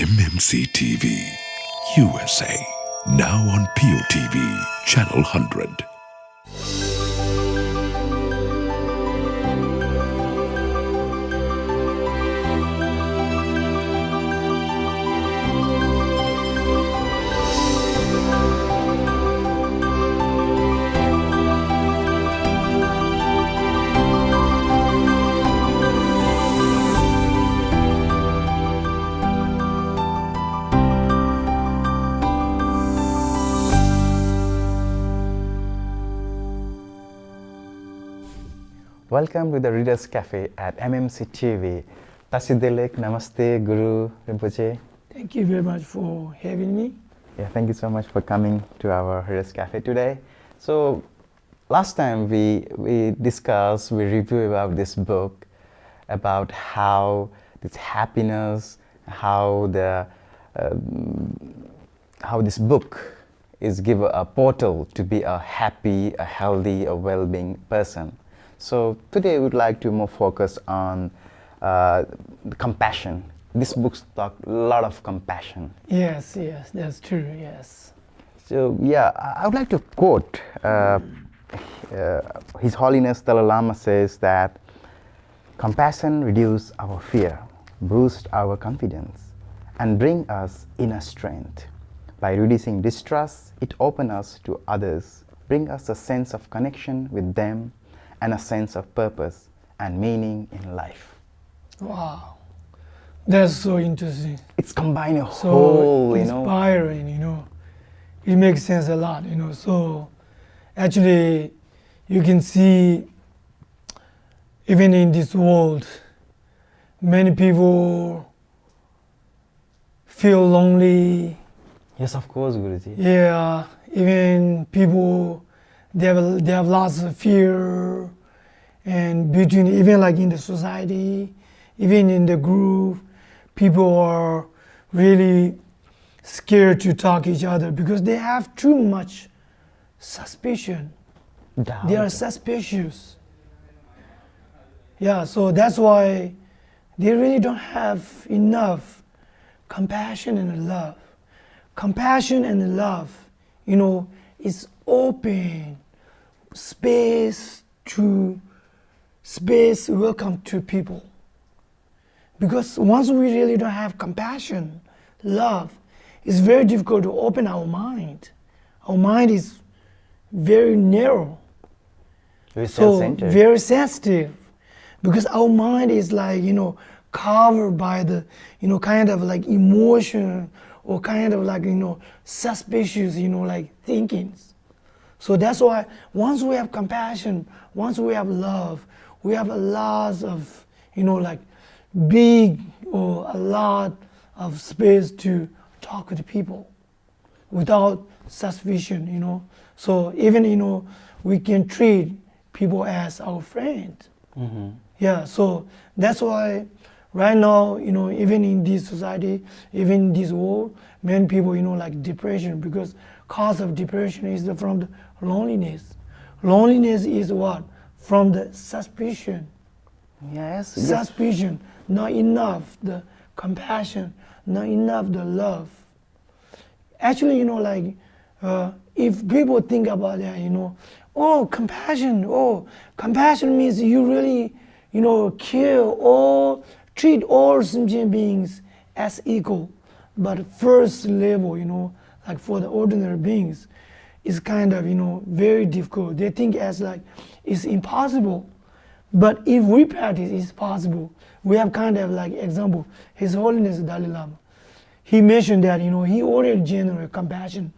MMC TV USA, now on POTV, Channel 100. Welcome to the Readers Cafe at MMC TV. Tasidelek, Namaste, Guru Rinpoche. Thank you very much for having me. Yeah, thank you so much for coming to our Readers Cafe today. So, last time we reviewed about this book, about how this happiness, how this book is give a portal to be a happy, a healthy, a well-being person. So today we would like to more focus on compassion. This book talk a lot of compassion. Yes, that's true, yes. So yeah, I would like to quote His Holiness Dalai Lama says that compassion reduces our fear, boosts our confidence, and bring us inner strength. By reducing distrust, it opens us to others, bring us a sense of connection with them, and a sense of purpose and meaning in life. Wow, that's so interesting. It's combined a whole, inspiring, It makes sense a lot, So actually, you can see, even in this world, many people feel lonely. Yes, of course, Guruji. Yeah, even people, they have lots of fear, and between, even like in the society, even in the group, people are really scared to talk to each other because they have too much suspicion. Doubt. They are suspicious. Yeah, so that's why they really don't have enough compassion and love. Compassion and love, is open space welcome to people. Because once we really don't have compassion, love, it's very difficult to open our mind. Our mind is very narrow. Very so self-centered. Very sensitive. Because our mind is like, covered by the, kind of like emotion or kind of like, suspicious, like thinkings. So that's why once we have compassion, once we have love, we have a lot of, like big or a lot of space to talk with people without suspicion, So even, we can treat people as our friend. Mm-hmm. Yeah, so that's why right now, even in this society, even in this world, many people, like depression, because cause of depression is from the loneliness. Loneliness is what? From the suspicion. Yes. Suspicion, not enough the compassion, not enough the love. Actually, if people think about that, compassion means you really, care or treat all sentient beings as equal. But first level, like for the ordinary beings, is kind of, very difficult. They think as like it's impossible. But if we practice, it's possible. We have kind of like example, His Holiness Dalai Lama. He mentioned that, he already generated compassion.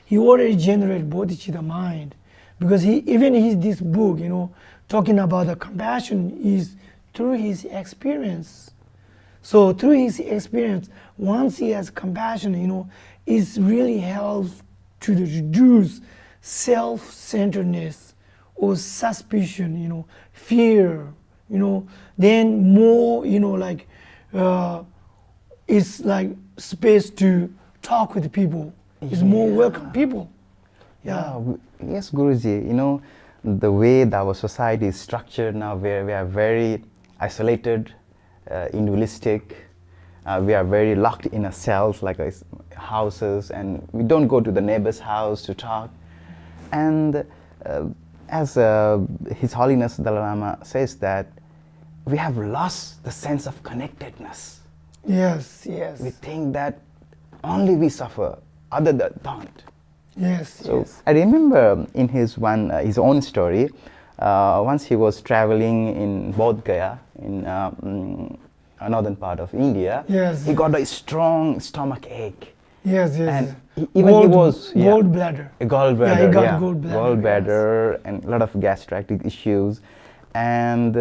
He already generated bodhicitta mind. Because this book, talking about the compassion is through his experience. So through his experience, once he has compassion, it really helps to reduce self-centeredness or suspicion, fear, then more, it's like space to talk with people. It's more welcome people. Yeah. Yes, Guruji, the way that our society is structured now, where we are very isolated, individualistic, We are very locked in ourselves, like houses, and we don't go to the neighbor's house to talk. And as His Holiness Dalai Lama says that we have lost the sense of connectedness. Yes, yes. We think that only we suffer, others don't. Yes, So yes. I remember in his own story, once he was traveling in Bodh Gaya, in a northern part of India. Yes. He got a strong stomach ache. Yes, yes. And he was gallbladder. a gallbladder. Yeah, he got gallbladder. Gallbladder and a lot of gastric issues. And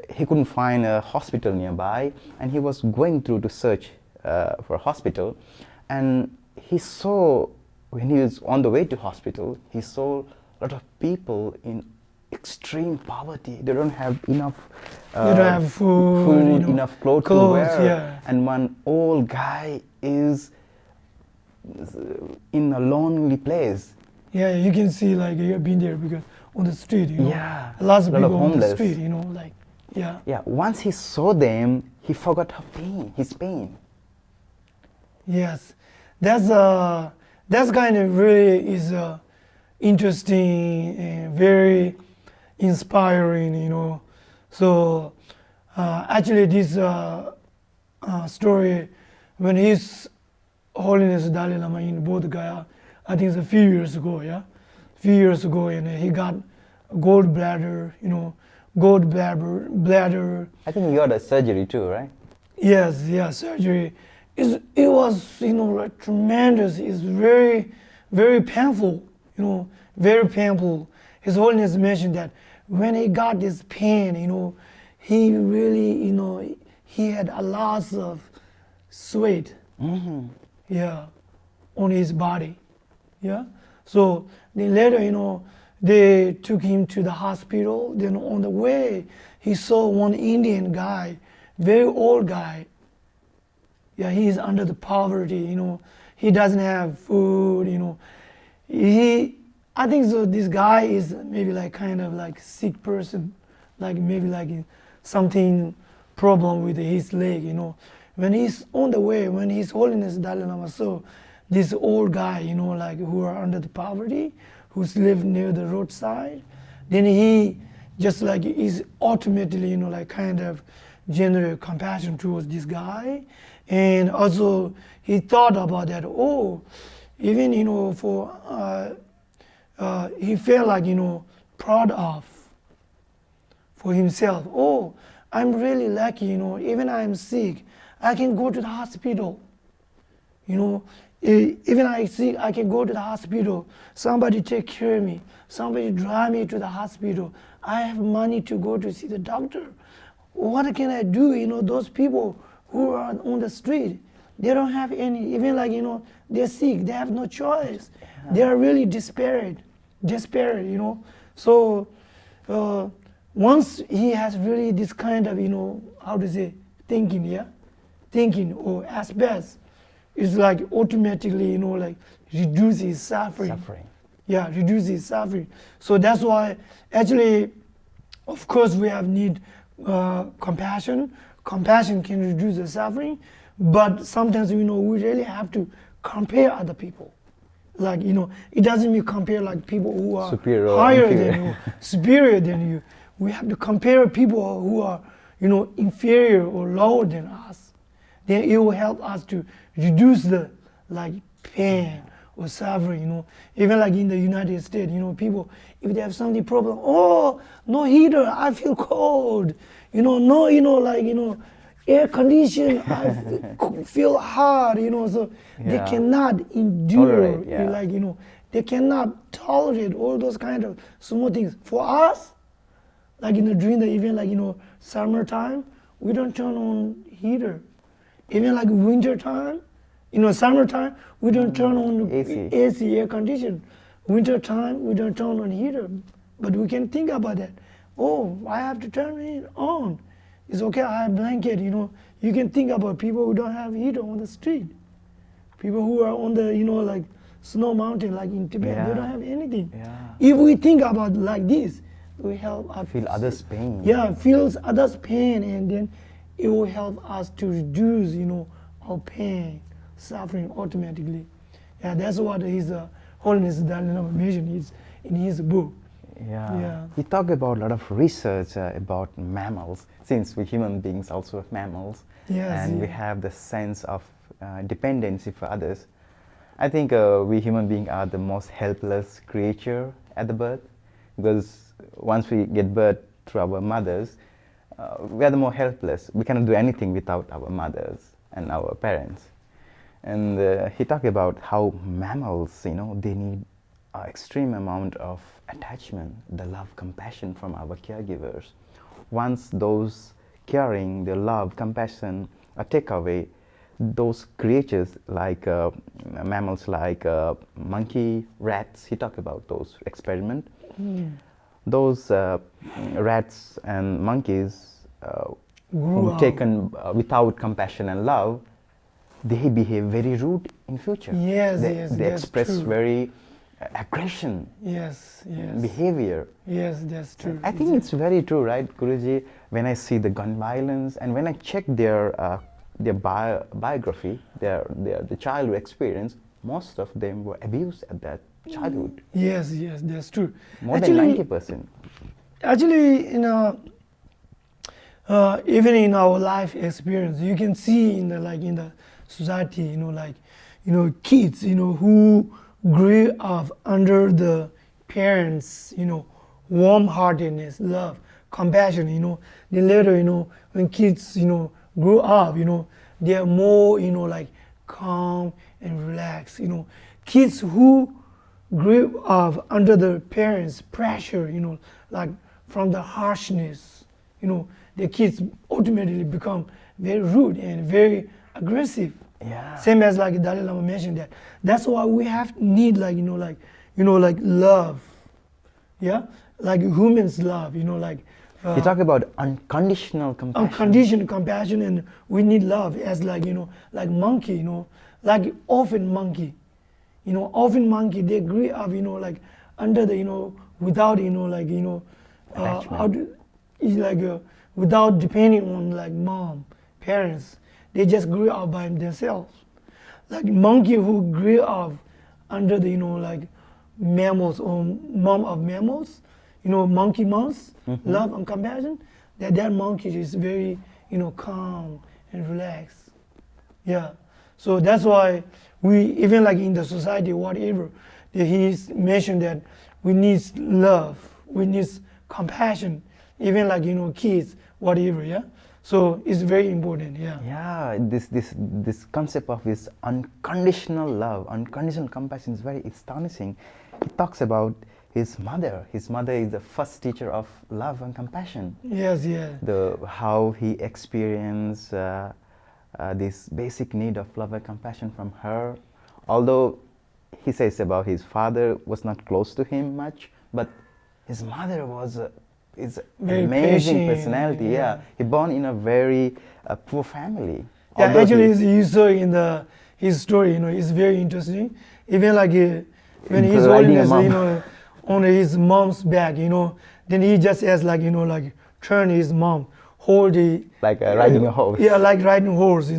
he couldn't find a hospital nearby, and he was going through to search for a hospital. And he saw, when he was on the way to hospital, he saw a lot of people in extreme poverty. They don't have enough they don't have food, you know, enough clothes to wear. Yeah. And one old guy is in a lonely place. Yeah, you can see, like, you've been there, because on the street, you know, Yeah, lots of lot of people on the homeless. street, you know, like, yeah. Yeah, once he saw them, he forgot his pain. Yes, that's kind of really is interesting and very inspiring, you know. So actually, this story, when His Holiness Dalai Lama in Bodh Gaya, I think it's a few years ago, yeah, and he got gallbladder, you know, bladder. I think you got a surgery too, right? Yes, surgery. It was, you know, like, tremendous. It's very, very painful, you know, very painful. His Holiness mentioned that when he got this pain, you know, he really, you know, he had a lot of sweat, yeah, on his body, yeah. So then later, you know, they took him to the hospital. Then on the way, he saw one Indian guy, very old guy. Yeah, he is under the poverty, you know. He doesn't have food, you know. I think so. This guy is maybe like kind of like sick person, like maybe like something problem with his leg, you know. When he's on the way, when His Holiness Dalai Lama saw this old guy, you know, like who are under the poverty, who's live near the roadside, then he just like is ultimately, you know, like kind of generate compassion towards this guy. And also he thought about that, oh, even, you know, for he felt like, you know, proud of for himself. Oh, I'm really lucky, you know, even I'm sick, I can go to the hospital, you know. Even I sick, I can go to the hospital. Somebody take care of me. Somebody drive me to the hospital. I have money to go to see the doctor. What can I do? You know, those people who are on the street, they don't have any, even like, you know, they're sick, they have no choice. Yeah. They are really desperate, you know. So once he has really this kind of, you know, how to say, thinking or aspects, it's like automatically, you know, like reduce his suffering. Yeah, reduce his suffering. So that's why actually, of course, we have need compassion. Compassion can reduce the suffering, but sometimes, you know, we really have to compare other people. Like, you know, it doesn't mean compare like people who are higher than you, superior than you. We have to compare people who are, you know, inferior or lower than us. Then it will help us to reduce the like pain or suffering, you know. Even like in the United States, you know, people, if they have something problem, oh, no heater, I feel cold. You know, no, you know, like, you know, air condition, I feel hard, you know, so they cannot endure, like, you know, they cannot tolerate all those kind of small things. For us, like, you know, during the event, like, you know, summertime, we don't turn on heater. Even like winter time, you know, summertime, we don't turn on AC, air condition. Winter time, we don't turn on heater. But we can think about that. Oh, I have to turn it on. It's okay, I have blanket, you know. You can think about people who don't have heater on the street. People who are on the, you know, like snow mountain, like in Tibet, they don't have anything. If we think about like this, we help us feel others' pain. Yeah, feels others' pain, and then it will help us to reduce, you know, our pain, suffering automatically. Yeah, that's what his Holiness Dalai Lama mentioned in his book. Yeah. Yeah. He talked about a lot of research about mammals, since we human beings also have mammals, Yes, and we yeah. have the sense of dependency for others. I think we human beings are the most helpless creature at the birth, because once we get birth through our mothers, we are the more helpless. We cannot do anything without our mothers and our parents. And he talked about how mammals, they need an extreme amount of attachment, the love, compassion from our caregivers. Once those caring, the love, compassion are taken away, those creatures like mammals like monkey, rats, he talked about those experiments. Those rats and monkeys Grew who up. taken without compassion and love, they behave very rude in future. Yes, they, yes, they that's express true. very aggression Yes, yes. behavior. Yes, that's true. I think it's very true, right, Guruji? When I see the gun violence and when I check their biography, the childhood experience, most of them were abused at that childhood. Yes, yes, that's true. More than 90%. Actually, even in our life experience, you can see in the society, kids, who grew up under the parents, warm-heartedness, love, compassion, then later, when kids, grow up, they are more, calm and relaxed, kids who grew up under the parents' pressure, like from the harshness, the kids ultimately become very rude and very aggressive. Yeah. Same as like Dalai Lama mentioned that. That's why we need love. Yeah, like humans love. You talk about unconditional compassion. Unconditional compassion, and we need love as like monkey. Like orphan monkey. Orphan monkey, they grew up under the without Attachment. Without depending on mom, parents. They just grew up by themselves. Like monkey who grew up under the mammals or mom of mammals, monkey moms, love and compassion. That monkey is very calm and relaxed. Yeah. So that's why we even in the society whatever, he's mentioned that we need love, we need compassion, even kids, whatever. Yeah. So it's very important. Yeah. Yeah, this concept of this unconditional love, unconditional compassion is very astonishing. He talks about his mother. His mother is the first teacher of love and compassion. Yes, yeah. How he experienced this basic need of love and compassion from her. Although he says about his father was not close to him much, but his mother was is very amazing patient, personality. yeah. Yeah, he born in a very poor family. Yeah, Although actually, you saw in his story, it's very interesting. Even when his riding a Holiness, mom. on his mom's back, then he just has turn his mom, hold the like riding a horse. Yeah, like riding a horse,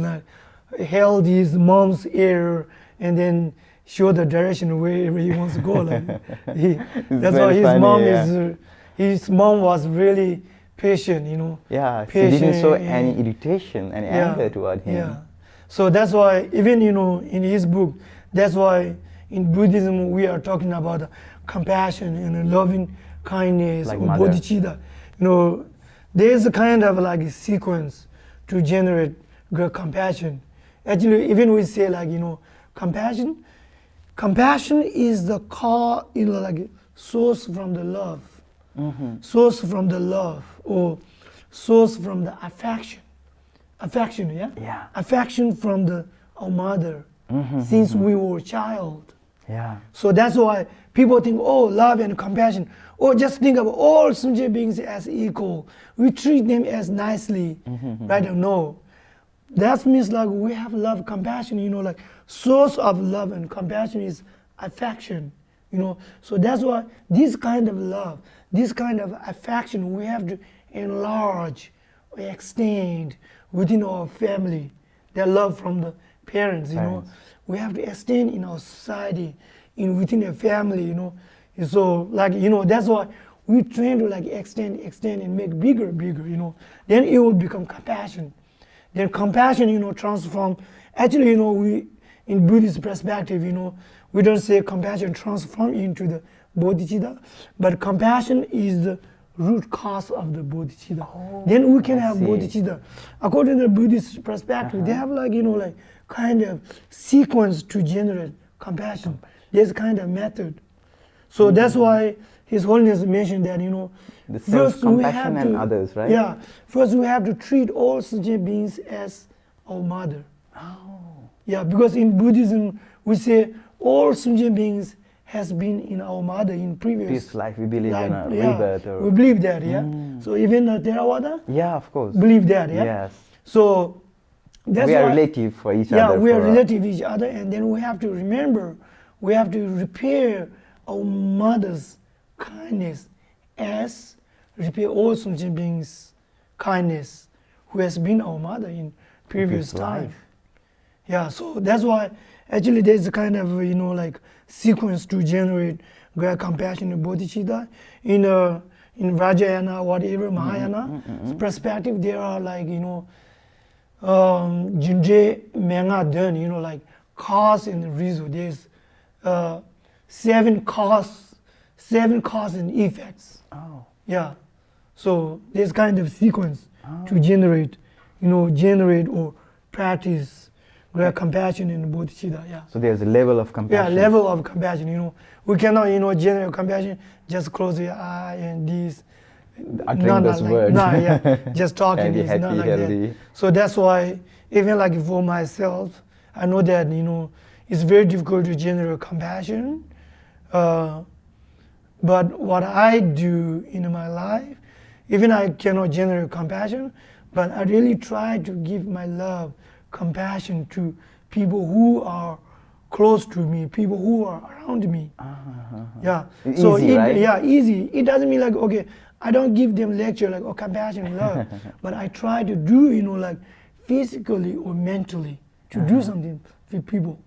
held his mom's ear and then show the direction wherever he wants to go. That's why his funny, mom yeah. His mom was really patient, Yeah, patient, she didn't show any irritation, any anger toward him. Yeah. So that's why even in his book, that's why in Buddhism we are talking about compassion and loving kindness Like or mother. bodhicitta. There's a kind of sequence to generate good compassion. Actually, even we say compassion. Compassion is the core, source from the love. Source from the love or source from the affection. Affection, yeah? Yeah. Affection from our mother since we were a child. Yeah. So that's why people think, love and compassion. Or just think of all sentient beings as equal. We treat them as nicely, right? No. That means we have love, compassion, source of love and compassion is affection, So that's why this kind of love, this kind of affection we have to enlarge or extend within our family. that love from the parents, you know. Parents. We have to extend in our society, within a family, you know. So like, you know, that's why we train to like extend and make bigger, you know. Then it will become compassion. Then compassion, you know, transform. Actually, you know, we, in Buddhist perspective, you know, we don't say compassion transform into the bodhicitta, but compassion is the root cause of the bodhicitta. Oh, then we can I have see. bodhicitta. According to the Buddhist perspective, they have like, you know, like kind of sequence to generate compassion. There's kind of method. So that's why His Holiness mentioned that, you know, The first we have self-compassion and to, others, right? Yeah, first we have to treat all sentient beings as our mother. Oh. Yeah, because in Buddhism we say all sentient beings has been in our mother in previous This life, we believe life. in a Yeah, rebirth. Or... we believe that, yeah. So even the Theravada Yeah, of course. believe that, yeah. Yes. So that's We are why, relative for each yeah, other. we are for, relative each other, and then we have to remember, we have to repair our mother's kindness as repair all sentient beings' kindness, who has been our mother in previous time. life. Yeah, so that's why actually there's a kind of, you know, like sequence to generate great compassion and bodhicitta. In Vajrayana, whatever, Mahayana perspective, there are like, you know, Junje Menga Den, you know, like cause and result. There's 7 cause and effects. Oh. Yeah. So there's kind of sequence to generate, you know, or practice great compassion and bodhicitta. Yeah. So there's a level of compassion. Yeah, level of compassion, you know. We cannot, you know, generate compassion, just close your eye and this. Uttering those words. No, yeah, just talking And be is not happy, like healthy. that. So that's why, even like for myself, I know that, you know, it's very difficult to generate compassion. But what I do in my life, even I cannot generate compassion, but I really try to give my love, compassion to people who are close to me, people who are around me. Yeah. So Easy, right? yeah, easy. It doesn't mean like, okay, I don't give them lecture like, oh, compassion and love, but I try to do, you know, like physically or mentally to do something with people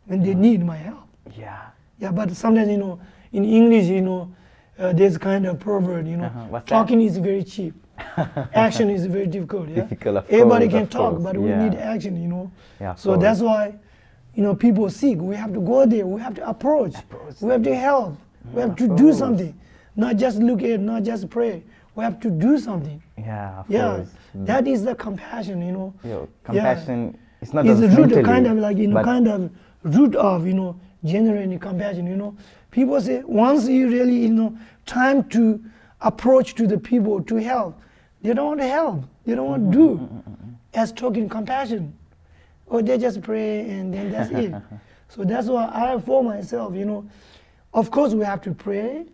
when they need my help. Yeah. Yeah, but sometimes, you know, in English, you know, there's kind of proverb, you know, What's talking is very cheap. Action is very difficult. Yeah? Difficult, of Everybody course, can of talk, course. but we Yeah. need action, you know. Yeah, of So course. that's why, you know, people seek. We have to go there. We have to approach. We have to help. We have to do something. Not just look at, not just pray. We have to do something. Yeah, of Yeah, course. that is the compassion, you know. Compassion is not It's just the root, mentally, kind of like, you know, but kind of root of, you know, generating compassion, you know. People say once you really, you know, time to approach to the people to help, they don't want to help. They don't want to do as talking compassion. Or they just pray and then that's it. So that's why I, for myself, you know, of course we have to pray.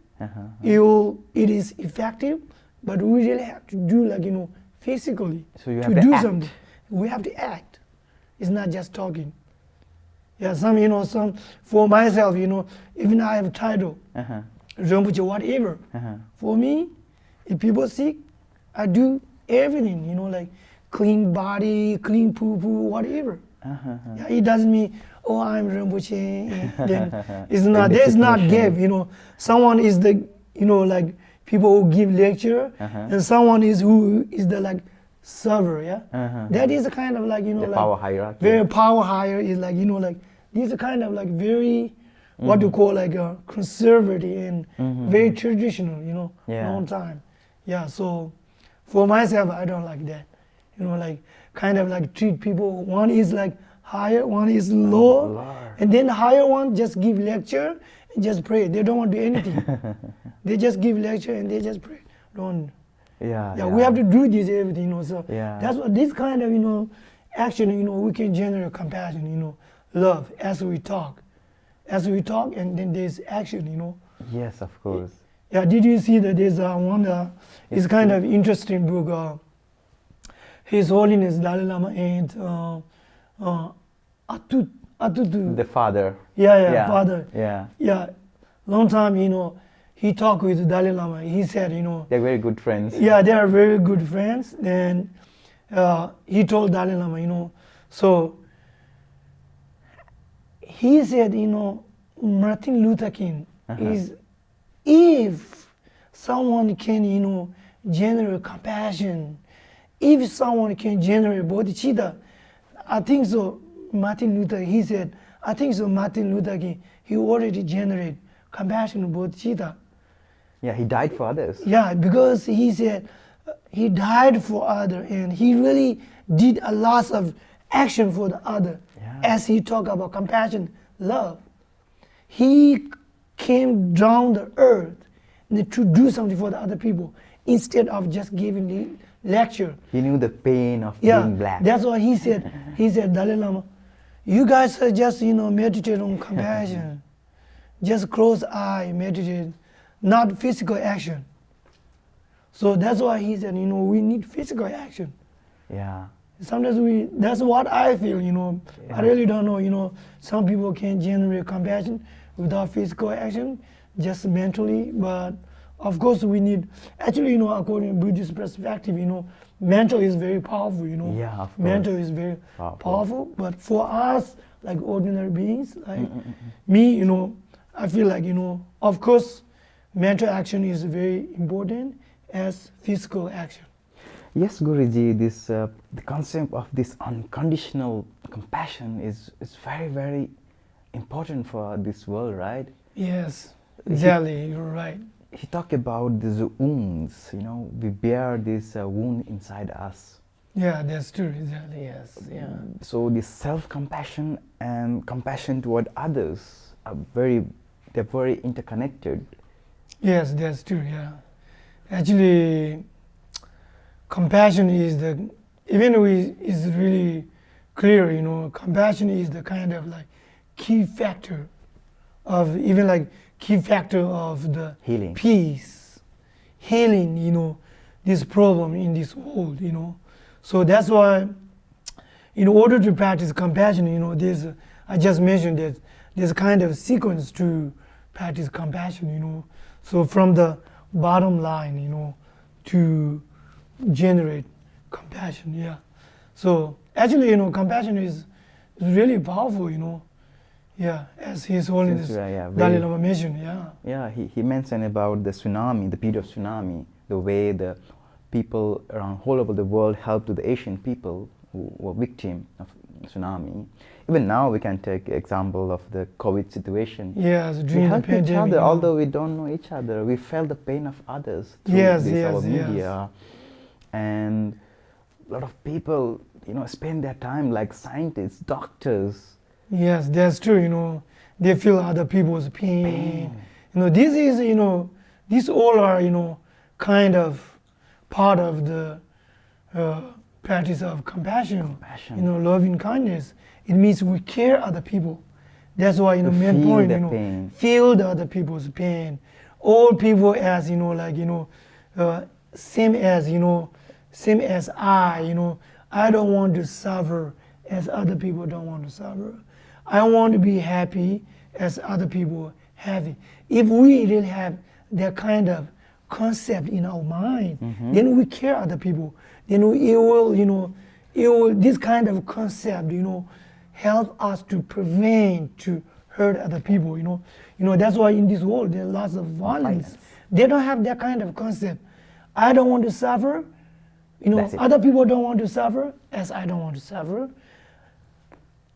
It is effective, but we really have to do, like, you know, physically So you to have to do act. something. We have to act. It's not just talking. Yeah, some, you know, some, for myself, you know, even I have a title, Rinpoche, whatever. For me, if people sick, I do everything, you know, like clean body, clean poo-poo, whatever. Yeah, it doesn't mean, oh, I'm Rinpoche. Then it's not, there's not give, you know. Someone is the, you know, like people who give lecture, and someone is who is the like server, yeah. That is a kind of like, you know, the like power hierarchy. very power higher is like, you know, like these are kind of like very what you call like a conservative and very traditional, you know, long time. Yeah, so for myself, I don't like that. You know, like kind of like treat people, one is like higher, one is low, and then the higher one just give lecture and just pray. They don't want to do anything. They just give lecture and they just pray. Don't. Yeah, we have to do this everything, you know. So that's what this kind of, you know, action, you know, we can generate compassion, you know, love as we talk. As we talk, and then there's action, you know. Yes, of course. Yeah, did you see that there's one, it's kind of interesting book, His Holiness Dalai Lama and Atutu. The father. Father. Yeah. Long time, you know, he talked with Dalai Lama. He said, you know, They're very good friends. yeah, they are very good friends. And he told Dalai Lama, you know, So he said, Martin Luther King is, if someone can, generate compassion, if someone can generate bodhicitta, I think so. Martin Luther, he said, I think so. Martin Luther King, he already generated compassion and bodhicitta. Yeah, he died for others. Yeah, because he said he died for other, and he really did a lot of action for the other. Yeah. As he talked about compassion, love, he came down the earth to do something for the other people instead of just giving the lecture. He knew the pain of Yeah, being black. that's why he said, Dalai Lama, you guys are just, meditate on compassion. Just close eye, meditate, not physical action. So that's why he said, we need physical action. Yeah. Sometimes that's what I feel, Yeah. I really don't know, some people can generate compassion without physical action, just mentally, but of course we need, actually, according to Buddhist perspective, mental is very powerful, Yeah, of mental course. is very Powerful. powerful, but for us, like ordinary beings, like me, I feel like, of course, mental action is very important as physical action. Yes, Guruji, this the concept of this unconditional compassion is very, very important for this world, right? Yes, exactly, you're right. He talked about these wounds, we bear this wound inside us. Yeah, that's true, exactly, yes, yeah. So this self-compassion and compassion toward others are they're very interconnected. Yes, that's true, yeah. Actually, compassion is even though it's really clear, compassion is the kind of like key factor of, even like key factor of the Healing. peace, healing, this problem in this world, So that's why, in order to practice compassion, there's, I just mentioned that there's a kind of sequence to practice compassion, So from the bottom line, to generate compassion, yeah. So actually, compassion is really powerful, Yeah, as His Holiness Dalai Lama mentioned, yeah. Yeah, he mentioned about the tsunami, the period of tsunami, the way the people around all over the world helped to the Asian people who were victim of tsunami. Even now we can take example of the COVID situation. Yes, We during the help each pandemic. other, although we don't know each other. We felt the pain of others through Yes, our yes, media. And a lot of people, spend their time like scientists, doctors. Yes, that's true, they feel other people's pain. This is, these all are, kind of part of the practice of compassion. Loving kindness. It means we care other people. That's why, main feel point, their pain. feel the other people's pain. All people as, same as I, I don't want to suffer as other people don't want to suffer. I want to be happy as other people happy. If we really have that kind of concept in our mind, then we care other people. Then it will, this kind of concept, help us to prevent to hurt other people, That's why in this world there are lots of violence. They don't have that kind of concept. I don't want to suffer, other people don't want to suffer as I don't want to suffer.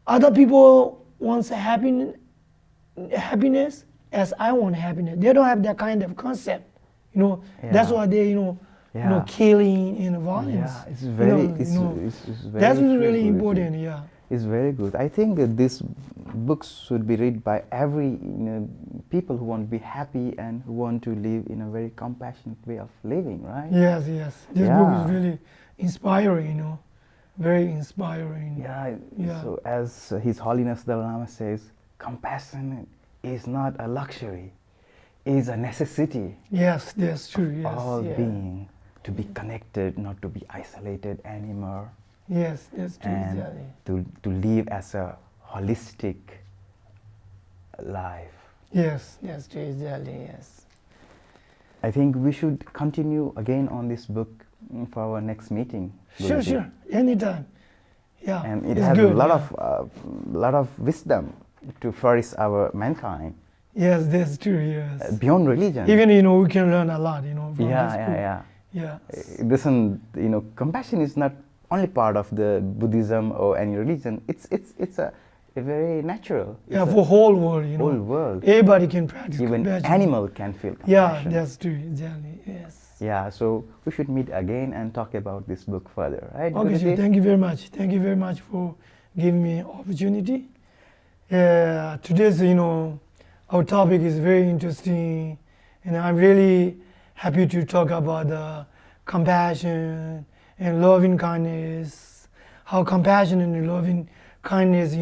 Other people want happiness as I want happiness. They don't have that kind of concept, That's why they, killing and violence. Yeah, it's very, it's very that's good, really Guruji. important, yeah. It's very good. I think that this book should be read by every people who want to be happy and who want to live in a very compassionate way of living, right? Yes, yes. This book is really inspiring, very inspiring. Yeah. So as His Holiness Dalai Lama says, compassion is not a luxury; it is a necessity. Yes, that's true. Yes, All being to be connected, not to be isolated anymore. Yes, that's true. And Exactly. to live as a holistic life. Yes, that's true. Exactly. Yes. I think we should continue again on this book for our next meeting. Sure, Guruji. sure. Anytime. Yeah, and it it's has good, a lot of wisdom to flourish our mankind Yes, that's true. Yes. beyond religion. Even we can learn a lot. From this book. Yeah. Yeah. Compassion is not only part of the Buddhism or any religion. It's a very natural. Yeah, It's for a whole world. whole world. Everybody can practice Even compassion. animal can feel Yeah, compassion. that's true. Exactly. Yes. Yeah, so we should meet again and talk about this book further, right? Okay, Guruji? so thank you very much. Thank you very much for giving me opportunity. Today's, our topic is very interesting, and I'm really happy to talk about compassion and loving kindness. How compassion and loving kindness,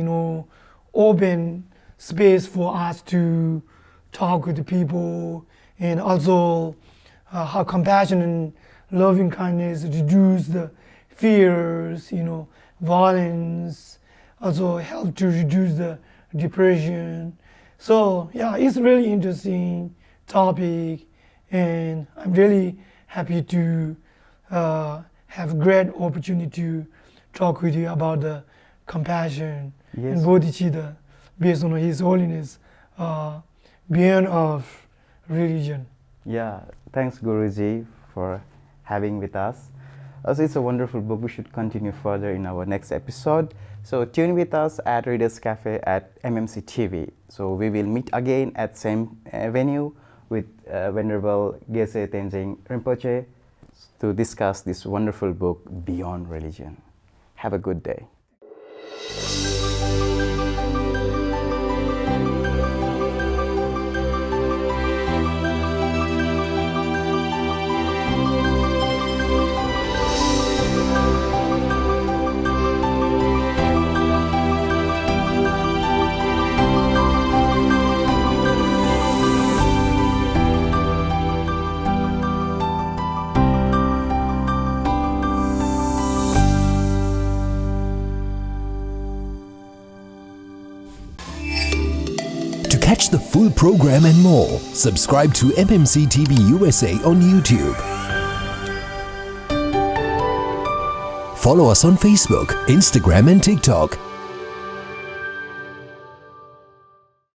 open space for us to talk with the people, and also how compassion and loving kindness reduce the fears, violence, also help to reduce the depression. So yeah, it's really interesting topic, and I'm really happy to have great opportunity to talk with you about the compassion Yes. and bodhicitta based on His Holiness, beyond of religion. Yeah, thanks Guruji for having with us. Also, it's a wonderful book. We should continue further in our next episode. So tune with us at Readers Cafe at MMC TV. So we will meet again at same venue with Venerable Ven.Tenzing Rinpoche to discuss this wonderful book, Beyond Religion. Have a good day. To catch the full program and more, subscribe to MMC TV USA on YouTube. Follow us on Facebook, Instagram and TikTok